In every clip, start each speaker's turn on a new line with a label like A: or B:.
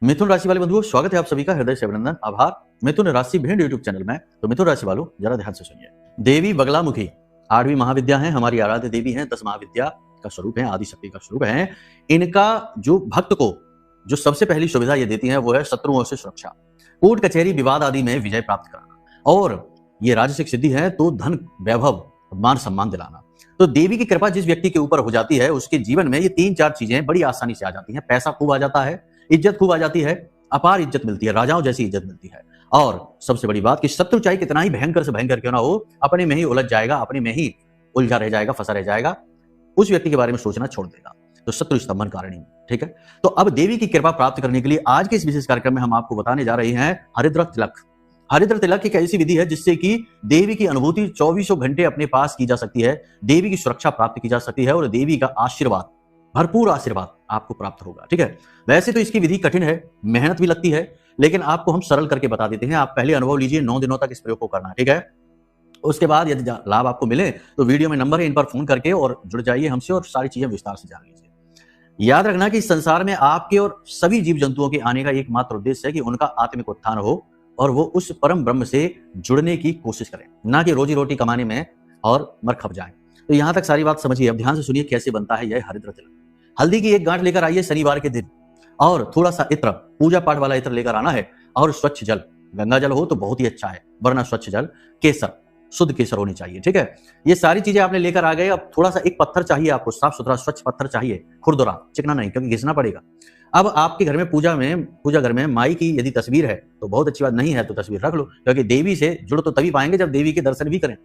A: मिथुन राशि वाले बंधुओं, स्वागत है आप सभी का हृदय से अभिनंदन, आभार। मिथुन राशि भेंट यूट्यूब चैनल में। तो मिथुन राशि वालों, जरा ध्यान से सुनिए। देवी बगलामुखी 8वीं महाविद्या है, हमारी आराध्य देवी है, 10 महाविद्या का स्वरूप है, आदि शक्ति का स्वरूप है। इनका जो भक्त को जो सबसे पहली सुविधा ये देती है वो है शत्रुओं से सुरक्षा, कोर्ट कचहरी विवाद आदि में विजय प्राप्त कराना, और ये राजसिक सिद्धि है तो धन वैभव मान सम्मान दिलाना। तो देवी की कृपा जिस व्यक्ति के ऊपर हो जाती है उसके जीवन में ये 3-4 चीजें बड़ी आसानी से आ जाती हैं। पैसा खूब आ जाता है, इज्जत खूब आ जाती है, अपार इज्जत मिलती है, राजाओं जैसी इज्जत मिलती है। और सबसे बड़ी बात कि शत्रु चाहे कितना ही भयंकर से भयंकर क्यों ना हो, अपने में ही उलझ जाएगा, अपने में ही उलझा रह जाएगा, फंसा रह जाएगा, उस व्यक्ति के बारे में सोचना छोड़ देगा। तो शत्रु स्तंभन कारिणी, ठीक है। तो अब देवी की कृपा प्राप्त करने के लिए आज के इस विशेष कार्यक्रम में हम आपको बताने जा रहे हैं हरिद्र तिलक। हरिद्र तिलक एक ऐसी विधि है जिससे कि देवी की अनुभूति 24 घंटे अपने पास की जा सकती है, देवी की सुरक्षा प्राप्त की जा सकती है और देवी का आशीर्वाद, भरपूर आशीर्वाद आपको प्राप्त होगा, ठीक है। वैसे तो इसकी विधि कठिन है, मेहनत भी लगती है, लेकिन आपको हम सरल करके बता देते हैं। आप पहले अनुभव लीजिए, 9 दिनों तक इस प्रयोग को करना, ठीक है। उसके बाद यदि लाभ आपको मिले तो वीडियो में नंबर है, इन पर फोन करके और जुड़ जाइए हमसे और सारी चीजें विस्तार से जान लीजिए। याद रखना कि इस संसार में आपके और सभी जीव जंतुओं के आने का एकमात्र उद्देश्य है कि उनका आत्मिक उत्थान हो और वो उस परम ब्रह्म से जुड़ने की कोशिश करें, ना कि रोजी रोटी कमाने में और मर खप जाएं। तो यहां तक सारी बात समझिए। अब ध्यान से सुनिए कैसे बनता है यह हरिद्र तिलक। हल्दी की एक गांठ लेकर आइए शनिवार के दिन, और थोड़ा सा इत्र, पूजा पाठ वाला इत्र लेकर आना है, और स्वच्छ जल, गंगा जल हो तो बहुत ही अच्छा है, वरना स्वच्छ जल, केसर, शुद्ध केसर होनी चाहिए, ठीक है। ये सारी चीजें आपने लेकर आ गए। अब थोड़ा सा एक पत्थर चाहिए आपको, साफ सुथरा स्वच्छ पत्थर चाहिए, खुरदुरा, चिकना नहीं, क्योंकि घिसना पड़ेगा। अब आपके घर में पूजा घर में माई की यदि तस्वीर है तो बहुत अच्छी बात, नहीं है तो तस्वीर रख लो, क्योंकि देवी से जुड़ तो तभी पाएंगे जब देवी के दर्शन भी करें।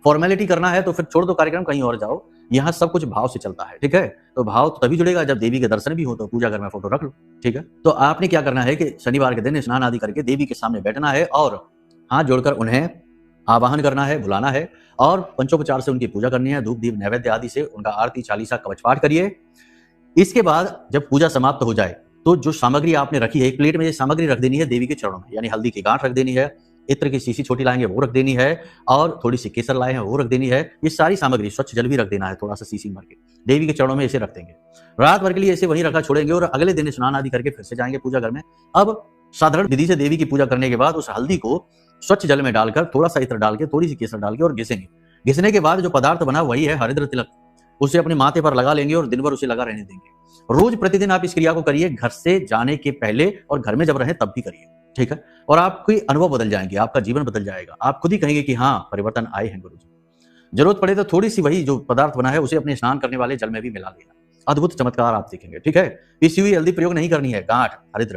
A: फॉर्मेलिटी करना है तो फिर छोड़ दो कार्यक्रम, कहीं और जाओ, यहाँ सब कुछ भाव से चलता है, ठीक है। तो भाव तो तभी जुड़ेगा जब देवी के दर्शन भी हो, तो पूजा घर में फोटो रख लो, ठीक है। तो आपने क्या करना है कि शनिवार के दिन स्नान आदि करके देवी के सामने बैठना है और हाथ जोड़कर उन्हें आवाहन करना है, बुलाना है, और पंचोपचार से उनकी पूजा करनी है। धूप दीप नैवेद्य आदि से उनका आरती चालीसा कवच पाठ करिए। इसके बाद जब पूजा समाप्त हो जाए तो जो सामग्री आपने रखी है, एक प्लेट में ये सामग्री रख देनी है देवी के चरणों में, यानी हल्दी की गांठ रख देनी है, इत्र की शीशी छोटी लाएंगे वो रख देनी है, और थोड़ी सी केसर लाए हैं वो रख देनी है। ये सारी सामग्री, स्वच्छ जल भी रख देना है थोड़ा सा शीशी भर के, देवी के चरणों में इसे रख देंगे। रात भर के लिए इसे वहीं रखा छोड़ेंगे और अगले दिन स्नान आदि करके फिर से जाएंगे पूजा घर में। अब साधारण विधि से देवी की पूजा करने के बाद उस हल्दी को स्वच्छ जल में डालकर, थोड़ा सा इत्र डाल के, थोड़ी सी केसर डाल के और घिसेंगे। घिसने के बाद जो पदार्थ बना वही है हरिद्र तिलक, उसे अपने माथे पर लगा लेंगे और दिन भर उसे लगा रहने देंगे। रोज प्रतिदिन आप इस क्रिया को करिए, घर से जाने के पहले और घर में जब रहें तब भी करिए, ठीक है। और आपके अनुभव बदल जाएंगे, आपका जीवन बदल जाएगा, आप खुद ही कहेंगे कि हाँ, परिवर्तन आए हैं गुरुजी। जरूरत पड़े तो थोड़ी सी वही जो पदार्थ बना है उसे अपने स्नान करने वाले जल में भी मिला लेना, अद्भुत चमत्कार आप देखेंगे, ठीक है। पीसी हुई हल्दी प्रयोग नहीं करनी है, गांठ हरिद्र